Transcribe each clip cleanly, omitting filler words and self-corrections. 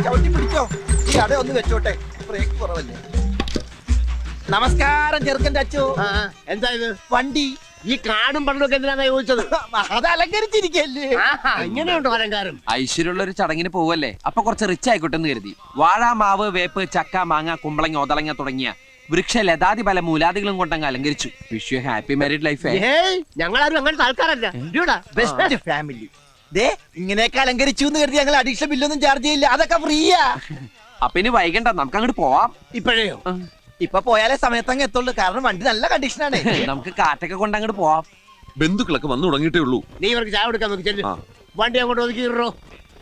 ചവിട്ടി പിടിച്ചോ. ഈ അട ഒന്ന് വെച്ചോട്ടെ, ബ്രേക്ക് കുറവല്ലേ. നമസ്കാരം ചെറുക്കന്റെ അച്ചു. എന്താ ഇത്? വണ്ടി. ഈ കാടും പണ്ടൊക്കെ എന്തിനാ ചോദിച്ചത്? അത് അലങ്കരിച്ചിരിക്കല്ലേ. ഇങ്ങനെയുണ്ടോ അലങ്കാരം? ഐശ്വര്യമുള്ള ഒരു ചടങ്ങിന് പോവല്ലേ, അപ്പൊ കുറച്ച് റിച്ച് ആയിക്കോട്ടെ എന്ന് കരുതി. വാഴ, മാവ്, വേപ്പ്, ചക്ക, മാങ്ങ, കുമ്പളങ്ങ, ഒതളങ്ങ തുടങ്ങിയ വൃക്ഷ ലതാതി പല മൂലാദികളും കൊണ്ടങ്ങ് അലങ്കരിച്ചു. Wish you happy married life. ഞങ്ങളാരും അങ്ങനത്തെ ആൾക്കാരല്ല. Best family. ദേ ഇങ്ങനെയൊക്കെ അലങ്കരിച്ചു എന്ന് കരുതി ഞങ്ങൾ അഡീഷണൽ ബില്ലൊന്നും ചാർജ് ചെയ്യില്ല, അതൊക്കെ ഫ്രീയാ. അപ്പൊ ഇനി വൈകണ്ട, നമുക്ക് അങ്ങോട്ട് പോവാം. ഇപ്പോഴേയോ? ഇപ്പൊ പോയാലേ സമയത്തങ്ങ് എത്തുള്ളൂ, കാരണം വണ്ടി നല്ല കണ്ടീഷനാണ്. നമുക്ക് കാറ്റൊക്കെ കൊണ്ട് അങ്ങോട്ട് പോവാം. ബന്ധുക്കളൊക്കെ വന്നു തുടങ്ങിയിട്ടേ ഉള്ളൂ. നീ ഇവർക്ക് ചായ കൊടുക്കാൻ നോക്കി ചെല്ലു. വണ്ടി അങ്ങോട്ട് ഒതുക്കിയിട്ടോ.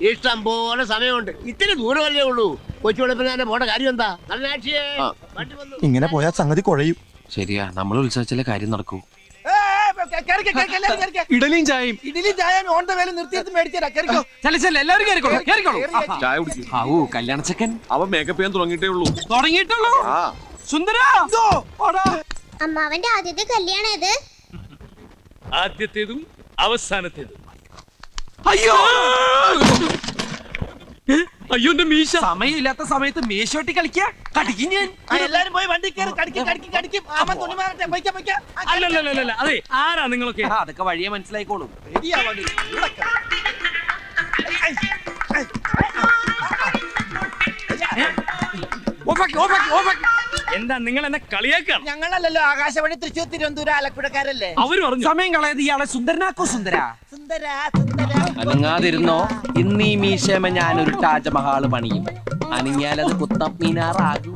ഇഷ്ടം പോലെ സമയമുണ്ട്. ഇത്തിരി ദൂരമല്ലേ ഉള്ളൂ. കൊച്ചു വെളുപ്പിനെ പോണ കാര്യം എന്താ? ഇങ്ങനെ പോയാൽ സംഗതി കുഴയും. ശരിയാ, നമ്മൾ ഉത്സവിച്ചാലേ കാര്യം നടക്കൂ. ഇഡലിയും ചായയും. ഇഡലി ചായ ഓൺ ദ വേല നിർത്തിയെടുത്ത് മേടിച്ചേരാ. കേറിക്കോ. എല്ലാവരും കേറിക്കോളൂ. ചായ കുടിക്കും. ഹാവൂ, കല്യാണച്ചക്കൻ അവൻ മേക്കപ്പ് ചെയ്യാൻ തുടങ്ങിയിട്ടേ ഉള്ളൂ. തുടങ്ങിയിട്ടുള്ളൂ. സുന്ദര, അമ്മാവന്റെ ആദ്യത്തെ കല്യാണം ഇത്. ആദ്യത്തേതും അവസാനത്തേതും. അയ്യോ അയ്യോ, എന്റെ മീശ. സമയമില്ലാത്ത സമയത്ത് മേശോട്ടി കളിക്കാ. കടിക്കും ഞാൻ. എല്ലാരും പോയി വണ്ടി കയറി കടിക്കും. ആമ തുണി മാറട്ടെ. അല്ലല്ല, അതെ, ആരാ നിങ്ങളൊക്കെ? അതൊക്കെ വഴിയെ മനസ്സിലായിക്കോളും. എന്താ നിങ്ങൾ എന്നെ കളിയാക്കാം? ഞങ്ങളല്ലല്ലോ, ആകാശവാണി തൃശ്ശൂർ തിരുവനന്തപുരം ആലപ്പുഴക്കാരല്ലേ. അവര് പറഞ്ഞു സമയം കളയത് ഇയാളെ സുന്ദരനാക്കോ. സുന്ദര സുന്ദര അനങ്ങാതിരുന്നോ. ഇന്ന് ഈ മീശമ ഞാനൊരു താജ്മഹാള് പണിയും. അനങ്ങിയാലത് കുത്തബ് മീനാറാകും.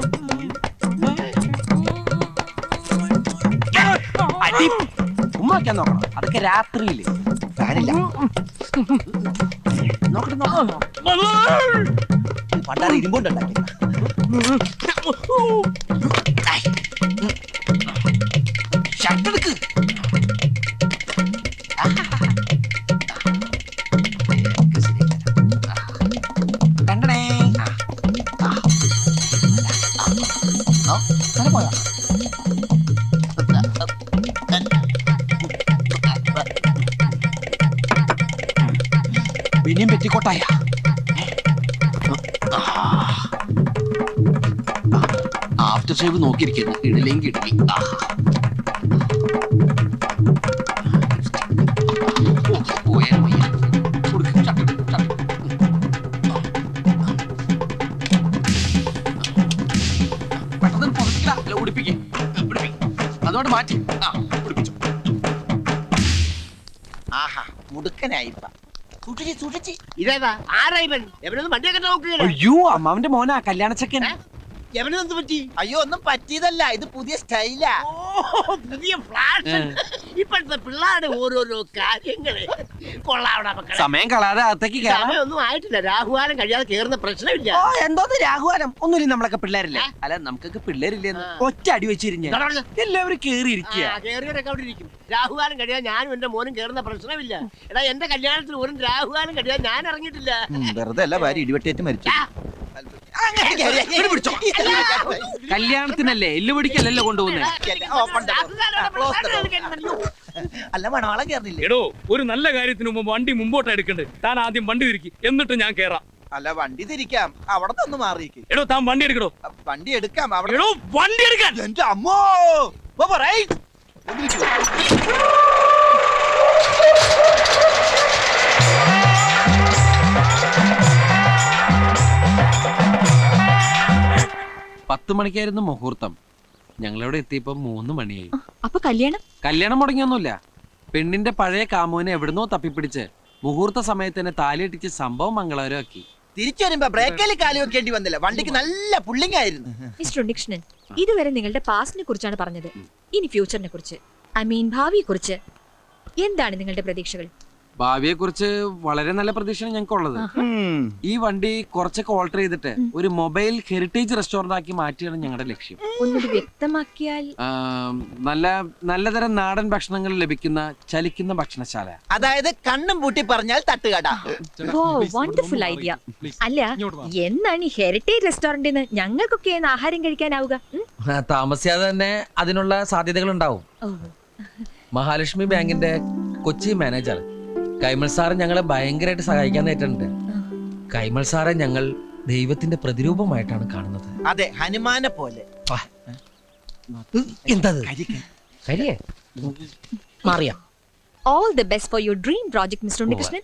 അടി ഉമ്മാക്കാൻ നോക്കണം, അതൊക്കെ രാത്രിയില്. ഫാനില്ല. പണ്ടാറ് ഇരുമ്പുണ്ടാക്കി. ഷർട്ടെടുക്ക്. കണ്ടടേ. പോയാ പിന്നെയും പെറ്റിക്കോട്ടായ. After shave നോക്കിയിരിക്കുന്നു. ഇടലേം കിടലി. പെട്ടെന്ന് പുറത്തില്ല, ഉടുപ്പിക്കേ. അതോട് മാറ്റി ഉടുപ്പിച്ചു. ആഹാ, മുടുക്കനായിപ്പ. സൂക്ഷിച്ച്. ഇതേതാ? ആരാ ഇവൻ? എവനൊന്നും വണ്ടിയൊക്കെ നോക്കുകയാണ്. അയ്യോ, അമ്മാവന്റെ മോനാ കല്യാണച്ചക്കൻ. എവനെന്ത് പറ്റി? അയ്യോ, ഒന്നും പറ്റിയതല്ല, ഇത് പുതിയ സ്റ്റൈലാ. പുതിയ ഫ്ലാഷ്. ഇപ്പോഴത്തെ പിള്ളേരുടെ ഓരോരോ കാര്യങ്ങള് കൊള്ളാവണ മക്കളെ. സമയം കളയാതെ അകത്തേക്ക് കയറാം. സമയമൊന്നും ആയിട്ടില്ല. രാഹുകാലം കഴിയാതെ കേറുന്ന പ്രശ്നമില്ല. എന്തോന്ന് രാഘുവാനം? ഒന്നുമില്ല, നമ്മളൊക്കെ പിള്ളേരല്ലേ. അല്ല, നമുക്കൊക്കെ പിള്ളേരില്ലെന്ന് ഒറ്റ അടി വെച്ചിരിഞ്ഞ എല്ലാവരും കേറിയിരിക്കുക. കേറിയവരൊക്കെ അവിടെ ഇരിക്കും. രാഹുകാലം കഴിയാൻ ഞാനും എന്റെ മോനും കേറുന്ന പ്രശ്നമില്ല. എടാ, എന്റെ കല്യാണത്തിന് ഒരു രാഹുകാലം കഴിയാൻ ഞാൻ ഇറങ്ങിയിട്ടില്ല. വെറുതെ അല്ല, ഭാര്യ ഇടിവെട്ടേറ്റ് മരിച്ചു. കല്യാണത്തിനല്ലേ, എല്ലു പിടിക്കല്ലല്ലോ കൊണ്ടുപോകുന്നേ. അല്ല, മണവാളം കേറില്ലേ? എടോ, ഒരു നല്ല കാര്യത്തിന് മുമ്പ് വണ്ടി മുമ്പോട്ട് എടുക്കണ്ടേ? താൻ ആദ്യം വണ്ടി തിരിക്കും, എന്നിട്ട് ഞാൻ കേറാം. അല്ല, വണ്ടി തിരിക്കാം, അവിടെ നിന്ന് മാറിയിരിക്കും. എടോ, താൻ വണ്ടി എടുക്കടോ. വണ്ടി എടുക്കാം, അവിടെ. എടോ, വണ്ടി എടുക്കാൻ. എന്റെ അമ്മോ, പത്ത് മണിക്കായിരുന്നു മുഹൂർത്തം. ഞങ്ങളിവിടെ എത്തിയപ്പോ 3 മണിയായി. അപ്പൊ കല്യാണം മുടങ്ങിയൊന്നുമില്ല. പെണ്ണിന്റെ പഴയ കാമുവിനെ എവിടുന്നോ തപ്പിപ്പിടിച്ച് മുഹൂർത്ത സമയത്ത് താലിയിട്ടിച്ച് സംഭവം മംഗളകരമാക്കി. തിരിച്ചു വരുമ്പോ ബ്രേക്കിൽ കാലി വെക്കേണ്ടി വന്നില്ല. വണ്ടിക്ക് നല്ല പുള്ളിങ് ആയിരുന്നു. മിസ്റ്റർ ഉണ്ണികൃഷ്ണൻ, ഇതുവരെ നിങ്ങളുടെ പാസ്റ്റിനെ കുറിച്ചാണ് പറഞ്ഞത്. ഇനി ഫ്യൂച്ചറിനെ കുറിച്ച്, ഐ മീൻ ഭാവിയെ കുറിച്ച് എന്താണ് നിങ്ങളുടെ പ്രതീക്ഷകൾ? ഭാവിയെ കുറിച്ച് വളരെ നല്ല പ്രതീക്ഷയാണ് ഞങ്ങൾക്കുള്ളത്. ഈ വണ്ടി കുറച്ചൊക്കെ ഓൾട്ടർ ചെയ്തിട്ട് ഒരു മൊബൈൽ ഹെറിറ്റേജ് റെസ്റ്റോറന്റ് ആക്കി മാറ്റിയാണ് ഞങ്ങളുടെ ലക്ഷ്യം. ഒന്നുകൂടി വ്യക്തമാക്കിയാൽ? നല്ലതരം നാടൻ ഭക്ഷണങ്ങൾ ലഭിക്കുന്ന ചലിക്കുന്ന ഭക്ഷണശാല. അതായത് കണ്ണും പൂട്ടി പറഞ്ഞാൽ തട്ടുകട. Wonderful idea. അല്ല, എന്നാണ് ഈ ഹെറിറ്റേജ് റെസ്റ്റോറന്റിന് ഞങ്ങൾക്കൊക്കെ ആഹാരം കഴിക്കാനാവുക? താമസിയാതെ തന്നെ അതിനുള്ള സാധ്യതകൾ ഉണ്ടാവും. മഹാലക്ഷ്മി ബാങ്കിന്റെ കൊച്ചി മാനേജർ കൈമൾ സാറ് ഞങ്ങളെ ഭയങ്കരമായിട്ട് സഹായിക്കാൻ നേരിട്ടുണ്ട്. കൈമൾ സാറെ ഞങ്ങൾ ദൈവത്തിന്റെ പ്രതിരൂപമായിട്ടാണ് കാണുന്നത്. അതെ, ഹനുമാനെ പോലെ. ആ. എന്തത് കരിക്ക്. കരിയേ മാറിയാ all the best for your dream project mister Unnikrishnan.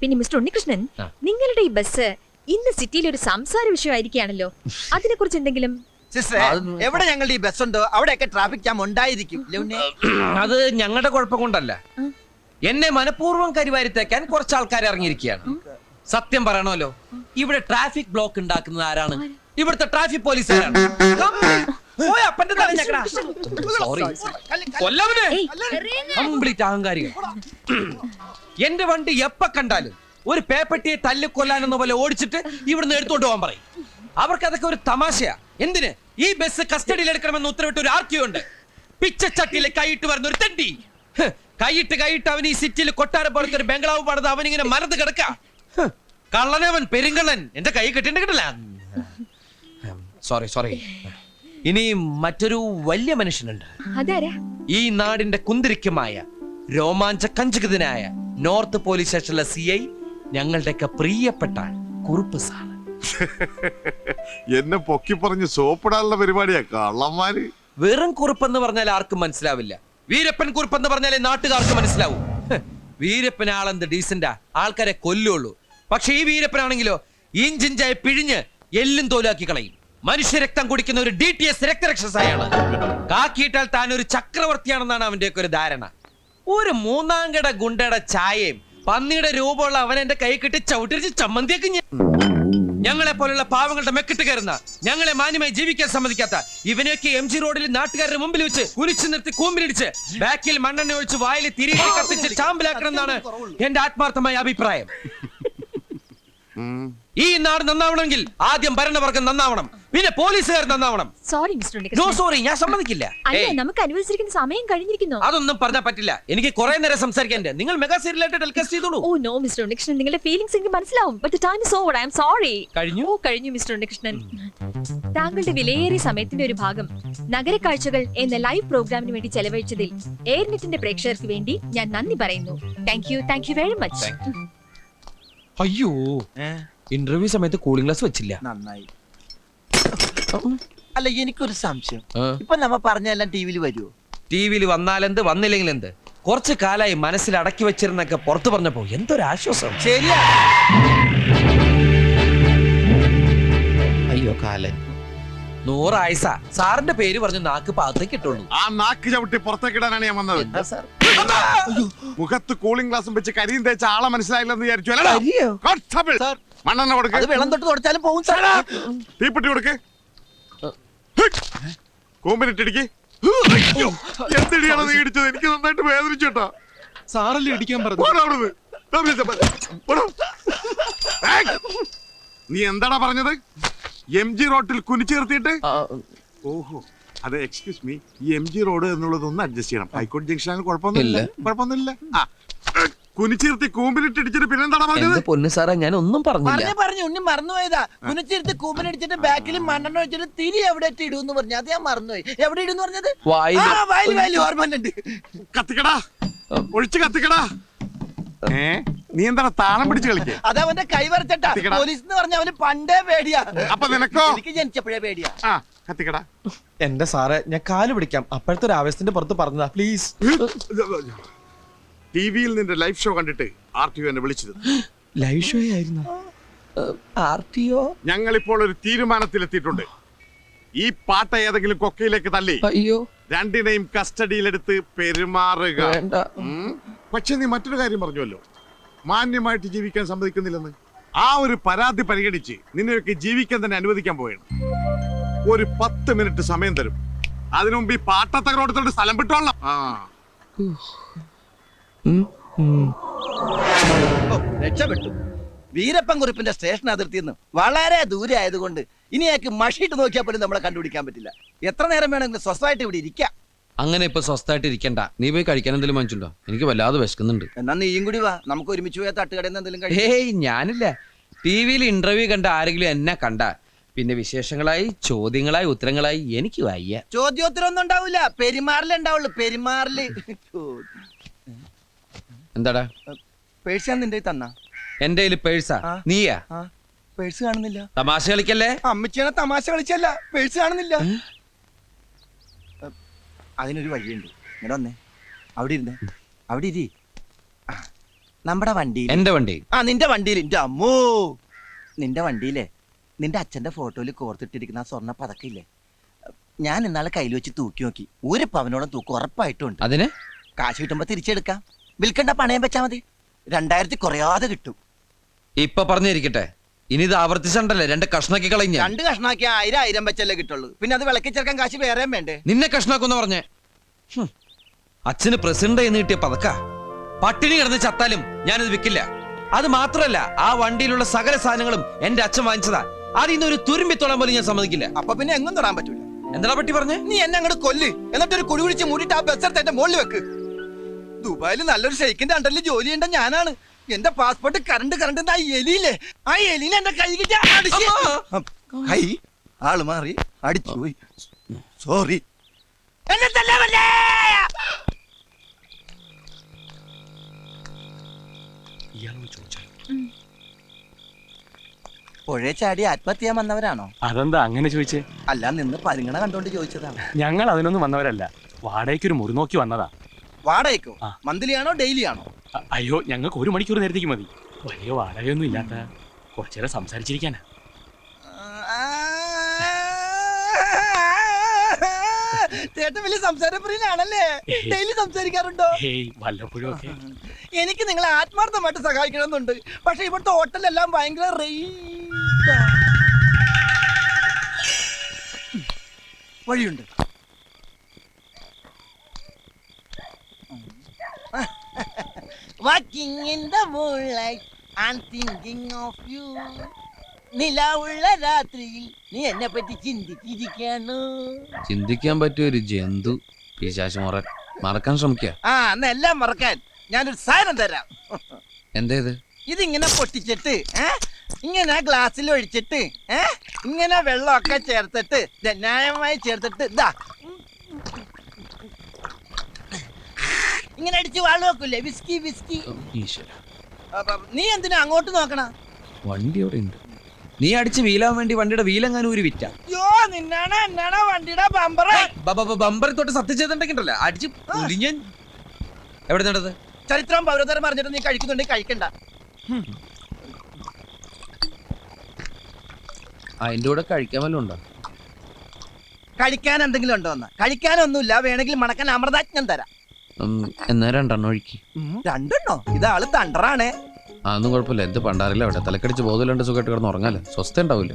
പിന്നെ മിസ്റ്റർ ഉണ്ണികൃഷ്ണൻ, ആ. നിങ്ങളുടെ ഈ ബസ് ഇന്ന് സിറ്റിയിൽ ഒരു സംസാര വിഷയമായിരിക്കുകയാണല്ലോ, അതിനെ കുറിച്ച് എന്തെങ്കിലും? സിസ്റ്ററെ, എവിടെ ഞങ്ങളുടെ ഈ ബസ് ഉണ്ടോ അവിടെയൊക്കെ ട്രാഫിക് ജാം ഉണ്ടായിരിക്കും. ലൗനെ. അത് ഞങ്ങളുടെ കുഴപ്പം കൊണ്ടല്ല. എന്നെ മനഃപൂർവ്വം കരിവാരിത്തേക്കാൻ കുറച്ച് ആൾക്കാർ ഇറങ്ങിയിരിക്കുകയാണ്. സത്യം പറയണമല്ലോ, ഇവിടെ ട്രാഫിക് ബ്ലോക്ക് ഉണ്ടാക്കുന്നത് ആരാണ്? ഇവിടുത്തെ ട്രാഫിക് പോലീസുകാരാണ്. കംപ്ലീറ്റ് അഹങ്കാരികൾ. എന്റെ വണ്ടി എപ്പ കണ്ടാലും ഒരു പേപ്പട്ടിയെ തല്ലിക്കൊല്ലാനെന്ന പോലെ ഓടിച്ചിട്ട് ഇവിടുന്ന് എടുത്തോണ്ട് പോകാൻ പറയും. അവർക്ക് അതൊക്കെ ഒരു തമാശയാ. എന്തിന് ഈ ബസ് കസ്റ്റഡിയിൽ എടുക്കണമെന്ന് ഉത്തരവിട്ട് ഒരു ആർക്കിയോ ഉണ്ട്. പിച്ചച്ചട്ടിയിൽ കൈയിട്ട് വരുന്ന ഒരു തെണ്ടി. കൈയിട്ട് അവൻ ഈ സിറ്റിയിൽ കൊട്ടാരം പോലത്തെ ഒരു ബംഗ്ലാവ് പണിത് അവനിങ്ങനെ മരത്ത് കിടക്ക. കള്ളനവൻ, പെരുങ്കള്ളൻ. എന്റെ കൈ കെട്ടില്ല. സോറി. ഇനി മറ്റൊരു വലിയ മനുഷ്യനുണ്ട്. അതാരാ? ഈ നാടിന്റെ കുന്തിരിക്കുമായ രോമാഞ്ച കഞ്ചുകിതനായ നോർത്ത് പോലീസ് സ്റ്റേഷനിലെ CI, ഞങ്ങളുടെയൊക്കെ പ്രിയപ്പെട്ട കുറുപ്പ് സാർ. എന്നെ പൊക്കി പറഞ്ഞ് സോപ്പിടാനുള്ള പരിപാടിയാ കള്ളന്മാര്. വെറും കുറുപ്പെന്ന് പറഞ്ഞാൽ ആർക്കും മനസ്സിലാവില്ല. വീരപ്പൻ കുറുപ്പെന്ന് പറഞ്ഞാലേ നാട്ടുകാർക്ക് മനസ്സിലാവും. വീരപ്പൻ ആളെന്ത് ഡീസന്റാ, ആൾക്കാരെ കൊല്ലുള്ളൂ. പക്ഷെ ഈ വീരപ്പനാണെങ്കിലോ ഇഞ്ചിഞ്ചായി പിഴിഞ്ഞ് എല്ലും തോലാക്കി കളയും. മനുഷ്യരക്തം കുടിക്കുന്ന ഒരു DTS രക്തരക്ഷസായാണ്. കാക്കിയിട്ടാൽ താൻ ഒരു ചക്രവർത്തിയാണെന്നാണ് അവന്റെയൊക്കെ ഒരു ധാരണ. ഒരു മൂന്നാംകട ഗുണ്ടയുടെ ചായയും പന്നിയുടെ രൂപമുള്ള അവൻ എന്റെ കൈ കെട്ടി ചവിട്ടിരിച്ച് ചമ്മന്തിയൊക്കെ. ഞങ്ങളെ പോലുള്ള പാവങ്ങളുടെ മെക്കിട്ട് കയറുന്ന, ഞങ്ങളെ മാന്യമായി ജീവിക്കാൻ സമ്മതിക്കാത്ത ഇവനെയൊക്കെ MG റോഡിൽ നാട്ടുകാരുടെ മുമ്പിൽ വെച്ച് കുനിച്ചു നിർത്തി കൂമ്പിലിടിച്ച് ബാക്കിൽ മണ്ണെണ്ണ ഒഴിച്ച് വായിൽ തിരികെ കത്തിച്ച് ചാമ്പലാക്കണം എന്നാണ് എന്റെ ആത്മാർത്ഥമായ അഭിപ്രായം. ഈ നാട് നന്നാവണമെങ്കിൽ ആദ്യം ഭരണവർഗം നന്നാവണം, പിന്നെ പോലീസുകാർ നന്നാവണം. Sorry mister no Unnikrishnan. Sorry, ഞാൻ സമ്മതിക്കില്ല. അല്ല, നമുക്ക് അനുവദിച്ചിരിക്കുന്ന സമയം കഴിഞ്ഞിരിക്കുന്നു. അതൊന്നും പറഞ്ഞാൽ പറ്റില്ല. എനിക്ക് കുറെ നേരം സംസാരിക്കാൻ. നിങ്ങൾ മെഗാ സീരിയലായിട്ട് ടെലികാസ്റ്റ് ചെയ്തോളൂ. ഓ നോ മിസ്റ്റർ ഉണ്ണികൃഷ്ണൻ, നിങ്ങളുടെ ഫീലിംഗ്സ് എനിക്ക് മനസ്സിലാവും. But the time is over. I am sorry. കഴിഞ്ഞു? ഓ കഴിഞ്ഞു മിസ്റ്റർ ഉണ്ണികൃഷ്ണൻ. താങ്കളുടെ വിലയേറിയ സമയത്തിന്റെ ഒരു ഭാഗം നഗരക്കാഴ്ചകൾ എന്ന ലൈവ് പ്രോഗ്രാമിന് വേണ്ടി ചെലവഴിച്ചതിൽ എയർനെറ്റിന്റെ പ്രേക്ഷകർക്ക് വേണ്ടി ഞാൻ നന്ദി പറയുന്നു. Thank you very much. അയ്യോ, ഇന്റർവ്യൂ സമയത്ത് കൂളിംഗ് ഗ്ലാസ് വെച്ചില്ല. നന്നായി. അല്ല, എനിക്കൊരു സംശയം. ആ. ഇപ്പൊ നമ്മ പറഞ്ഞെല്ലാം ടിവിയിൽ വരുമോ? TV-യിൽ വന്നാലെന്ത്, വന്നില്ലെങ്കിൽ എന്ത്? കുറച്ച് കാലായി മനസ്സിൽ അടക്കി വെച്ചിരുന്നൊക്കെ പുറത്തു പറഞ്ഞപ്പോ എന്തൊരാശ്വാസം. ശരിയാ. അയ്യോ കാലൻ. 100 ആയുസ. സാറിന്റെ പേര് പറഞ്ഞ് നാക്ക് പാകത്തേക്ക് ഇട്ടുള്ളൂ. ആ നാക്ക് ചവിട്ടി പുറത്തേക്കിടാനാണ് ഞാൻ വന്നത്. എന്താ സാർ? മുഖത്ത് കൂളിംഗ് ഗ്ലാസും വെച്ച് കരിയും തേച്ച ആളെ മനസ്സിലായില്ലെന്ന് വിചാരിച്ചു അല്ലടാ? കരിയോ? കോൺസ്റ്റബിൾ, മണ്ണെണ്ണ കൊടുക്ക്. അത് വെള്ളം തൊട്ട് തുടച്ചാലും പോകും സാർ. തീപ്പെട്ടി കൊടുക്ക്. കൂമ്പിനിട്ടിടിക്ക്. എന്തിടിയാണോ നീ ഇടിച്ചത്? എനിക്ക് നന്നായിട്ട് വേദനിച്ചു കേട്ടോ. സാറല്ലേ ഇടിക്കാൻ പറഞ്ഞു. നീ എന്താടാ പറഞ്ഞത്? MG റോഡിൽ കുനിച്ചു നിർത്തിയിട്ട്? ഓഹോ, അത് എക്സ്ക്യൂസ് മീ, ഈ MG റോഡ് എന്നുള്ളത് ഒന്ന് അഡ്ജസ്റ്റ് ചെയ്യണം. ഹൈക്കോടതി ജംഗ്ഷനാണ്. കുഴപ്പമൊന്നുമില്ല. ആ, കുനിച്ചിരുത്തി കൂമ്പിലിട്ടിടിച്ചിട്ട് പിന്നെന്താടാ പറഞ്ഞത്? എന്റെ പൊന്നു സാറേ, ഞാൻ ഒന്നും പറഞ്ഞില്ല. പറഞ്ഞു ഉണ്ണി മറന്നുപോയതാ. കുനിച്ചിരുത്ത് കൂമ്പനടിച്ചിട്ട് ബാക്കിൽ മണ്ണെണ്ണ വെച്ചിട്ട് തിരി എവിടെ ഇടുന്നു പറഞ്ഞു. അത് ഞാൻ മറന്നുപോയി. എവിടെ ഇടുന്നു പറഞ്ഞത്? വായിൽ ഓർമ്മയുണ്ട്. കത്തിക്കടാ, ഒഴിച്ച് കത്തിക്കടാ. നീ എന്താണ് താളം പിടിച്ച് കളിക്കേ? അതവന്റെ കൈ വരച്ചട്ടാ. പോലീസ് എന്ന് പറഞ്ഞ അവന് പണ്ടേ പേടിയാ. അപ്പൊ നിനക്കോ? എനിക്ക് ജനിച്ചപ്പോഴേ പേടിയാ. ആ, കത്തിക്കടാ. എന്റെ സാറേ, ഞാൻ കാല് പിടിക്കാം. അപ്പോഴത്തെ ഒരു ആവേശത്തിന്റെ പുറത്ത് പറഞ്ഞതാ, പ്ലീസ്. TV-യിൽ നിന്റെ ലൈവ് ഷോ കണ്ടിട്ട് RTO എന്നെ വിളിച്ചത്. ലൈവ് ഷോ ആയിരുന്നു. RTO? ഞങ്ങൾ ഇപ്പോൾ ഒരു തീരുമാനത്തിലെത്തിയിട്ടുണ്ട്. ഈ പാട്ട ഏതെങ്കിലും കൊക്കയിലേക്ക് തള്ളി അയ്യോ, രണ്ടിനെയും കസ്റ്റഡിയിലെടുത്ത് പെരുമാറുക. വേണ്ട. പക്ഷെ നീ മറ്റൊരു കാര്യം പറഞ്ഞുവല്ലോ, മാന്യമായിട്ട് ജീവിക്കാൻ സമ്മതിക്കുന്നില്ലെന്ന്. ആ ഒരു പരാതി പരിഗണിച്ച് നിന്നെയൊക്കെ ജീവിക്കാൻ തന്നെ അനുവദിക്കാൻ പോവുകയാണ്. ഒരു 10 മിനിറ്റ് സമയം തരും. അതിനു മുമ്പ് ഈ പാട്ടത്തകരോടത്തോട് സ്ഥലം വിട്ടോളാം. രക്ഷപ്പെട്ടു. വീരപ്പൻ കുറിപ്പിന്റെ സ്റ്റേഷൻ അതിർത്തിയിൽ നിന്ന് വളരെ ദൂരെ ആയതുകൊണ്ട് ഇനി അയാൾക്ക് മഷിയിട്ട് നോക്കിയാൽ പോലും നമ്മളെ കണ്ടുപിടിക്കാൻ പറ്റില്ല. എത്ര നേരം വേണമെങ്കിലും സ്വസ്ഥമായിട്ട് ഇവിടെ ഇരിക്കാം. അങ്ങനെ ഇപ്പൊ സ്വസ്ഥമായിട്ട് ഇരിക്കണ്ട. നീ പോയി കഴിക്കാൻ എന്തെങ്കിലും വാങ്ങിച്ചുണ്ടോ? എനിക്ക് വല്ലാതെ വിശക്കുന്നുണ്ട്. എന്നാ നീയും കൂടി വാ, നമുക്ക് ഒരുമിച്ച് പോയാൽ തട്ടുകടയിൽ നിന്ന് എന്തെങ്കിലും കഴിക്കാം. ഹേയ്, ഞാനില്ല. TV-യിൽ ഇന്റർവ്യൂ കണ്ട ആരെങ്കിലും എന്നെ കണ്ട പിന്നെ വിശേഷങ്ങളായി, ചോദ്യങ്ങളായി, ഉത്തരങ്ങളായി എനിക്ക് വയ്യ. ചോദ്യോത്തരം ഒന്നും ഉണ്ടാവില്ല, പെരുമാറിലേ ഉണ്ടാവുള്ളൂ. പെരുമാറില്. എന്താടാ? പേഴ്സ് ഞാൻ നിന്റെ തന്ന. എന്റെ കയ്യിൽ പേഴ്സാ? നീയാ? പേഴ്സ് കാണുന്നില്ല. തമാശ കളിക്കല്ലേ. അമ്മച്ചിയാണ് തമാശ കളിച്ചല്ല, പേഴ്സ് കാണുന്നില്ല. അതിനൊരു വഴിയുണ്ട്. ഇങ്ങനെ വന്നേ, അവിടെ ഇരുന്നേ, അവിടെ ഇരി. നമ്മുടെ വണ്ടിയിൽ, എന്റെ വണ്ടി. നിന്റെ വണ്ടിയിൽ. എന്റെ അമ്മോ, നിന്റെ വണ്ടിയിലെ നിന്റെ അച്ഛന്റെ ഫോട്ടോയിൽ കോർത്തിട്ടിരിക്കുന്ന ആ സ്വർണ്ണ പതക്കില്ലേ, ഞാൻ ഇന്നാളെ കയ്യിൽ വെച്ച് തൂക്കി നോക്കി. 1 പവനോളം തൂക്കം ഉറപ്പായിട്ടുണ്ട്. അതിന് കാശ് കിട്ടുമ്പോ തിരിച്ചെടുക്കാം. വിൽക്കണ്ട, പണയം വെച്ചാ മതി. 2000 കുറയാതെ കിട്ടും. ഇപ്പൊ പറഞ്ഞിരിക്കട്ടെ, ഇനി ഇത് ആവർത്തിച്ചണ്ടല്ലേ 2 കഷ്ണാക്കി കളഞ്ഞ. 2 കഷ്ണാക്കി 1000 വെച്ചല്ലേ കിട്ടുള്ളൂ. പിന്നെ അത് വിളക്കി ചേർക്കാൻ കാശ് വേറെയും വേണ്ടേ? നിന്നെ കഷ്ണാക്കൊന്ന് പറഞ്ഞേ. അച്ഛന് പ്രസിഡന്റ് എന്ന് കിട്ടിയ പതക്ക. പട്ടിണി കിടന്ന് ചത്താലും ഞാനിത് വിൽക്കില്ല. അത് മാത്രല്ല, ആ വണ്ടിയിലുള്ള സകല സാധനങ്ങളും എന്റെ അച്ഛൻ വാങ്ങിച്ചതാ. അതിൽ ഒരു തുരുമ്പിത്തോളം പോലും ഞാൻ സമ്മതിക്കില്ല. അപ്പൊ പിന്നെ എങ്ങും തൊടാൻ പറ്റൂല. എന്താ പറ്റി പറഞ്ഞേ? നീ എന്നെ അങ്ങോട്ട് കൊല്ല്, എന്നിട്ടൊരു കുഴി കുഴിച്ച് മൂടിയിട്ട് ആ ബസ് എടുത്ത് എന്റെ മുകളിൽ വെക്ക്. ദുബായിൽ നല്ലൊരു ഷെയ്ക്കിന്റെ അണ്ടറിൽ ജോലി ചെയ്യേണ്ട ഞാനാണ്. എന്റെ പാസ്പോർട്ട് കറണ്ട് ആ എലിയില്ലേ, ആ എലിനെ എന്റെ കൈ കിട്ടി അടിച്ച്. കൈ ആള് മാറി അടിച്ചു പോയി. സോറി. പുഴയെ ചാടി ആത്മഹത്യ ചെയ്യാൻ വന്നവരാണോ? അതെന്താ അങ്ങനെ ചോദിച്ചേ? അല്ല, നിന്ന് പരിഗണന കണ്ടോണ്ട് ചോദിച്ചതാണ്. ഞങ്ങൾ അതിനൊന്നും വന്നവരല്ല, വാടകയ്ക്ക് ഒരു മുറി നോക്കി വന്നതാ. വാടകയ്ക്കോ? മന്ത്ലി ആണോ ഡെയിലി ആണോ? അയ്യോ, ഞങ്ങൾക്ക് 1 മണിക്കൂർ നേരത്തേക്ക് മതി. വലിയ വാടകയൊന്നും ഇല്ലാത്ത കുറച്ചേരം സംസാരിച്ചിരിക്കാനാ. ചേട്ടൻ വലിയ സംസാരപ്രിയനാണല്ലേ? ഡെയിലി സംസാരിക്കാറുണ്ടോ? വല്ലപ്പോഴും ഒക്കെ. എനിക്ക് നിങ്ങളെ ആത്മാർത്ഥമായിട്ട് സഹായിക്കണമെന്നുണ്ട്. പക്ഷെ ഇവിടുത്തെ ഹോട്ടലെല്ലാം ഭയങ്കര വഴിയുണ്ട്. Walking in the moonlight, I'm thinking of you. നിലാവുള്ള രാത്രിയിൽ നീ എന്നെ പറ്റി ചിന്തിച്ചിരിക്കാണ്. ചിന്തിക്കാൻ പറ്റിയ ഒരു ജന്തു പിശാച് മറക്കാൻ ശ്രമിക്കുക. എല്ലാം മറക്കാൻ ഞാനൊരു സാധനം തരാം. എന്തേത്? ഇതിങ്ങനെ പൊട്ടിച്ചിട്ട് ഇങ്ങനെ ഗ്ലാസ്സിൽ ഒഴിച്ചിട്ട് ഇങ്ങനെ വെള്ളമൊക്കെ ചേർത്തിട്ട് ന്യായമായി ചേർത്തിട്ട് ഇതാ ഇങ്ങനെ അടിച്ച് വാള് വെക്കൂലേ, വിസ്കി. നീ എന്തിനാ അങ്ങോട്ട് നോക്കണ? വണ്ടി എവിടെ ഉണ്ട്? നീ അടിച്ച് വീലാൻ വേണ്ടി വണ്ടിയുടെ വീലെങ്ങാനും ഒരു വിറ്റ. എന്നാണ് വണ്ടിയുടെ ബമ്പർ തൊട്ട് സത്യം ചെയ്തിട്ടുണ്ടല്ലോ, അടിച്ച് ഞാൻ എവിടെ നടന്നത്? ചരിത്രം പൗരതരം അറിഞ്ഞിട്ട് നീ കഴിക്കുന്നുണ്ടെങ്കിൽ കഴിക്കണ്ട. അതിന്റെ കൂടെ കഴിക്കാൻ വല്ലതും ഉണ്ടോ? കഴിക്കാൻ എന്തെങ്കിലും ഉണ്ടോ? കഴിക്കാനൊന്നുമില്ല, വേണമെങ്കിൽ മണക്കാൻ അമൃതാജ്ഞം തരാം. എന്നാ 2 ഒഴിക്ക്. 2 ഇതാള് തണ്ടറാണേ. അതൊന്നും കുഴപ്പമില്ല. എന്ത് പണ്ടാറില്ല, അവിടെ തലക്കടിച്ച് ബോധമില്ലാണ്ട് സുഖമായിട്ട് കിടന്ന് ഉറങ്ങാലോ, സ്വസ്ഥ ഉണ്ടാവില്ല.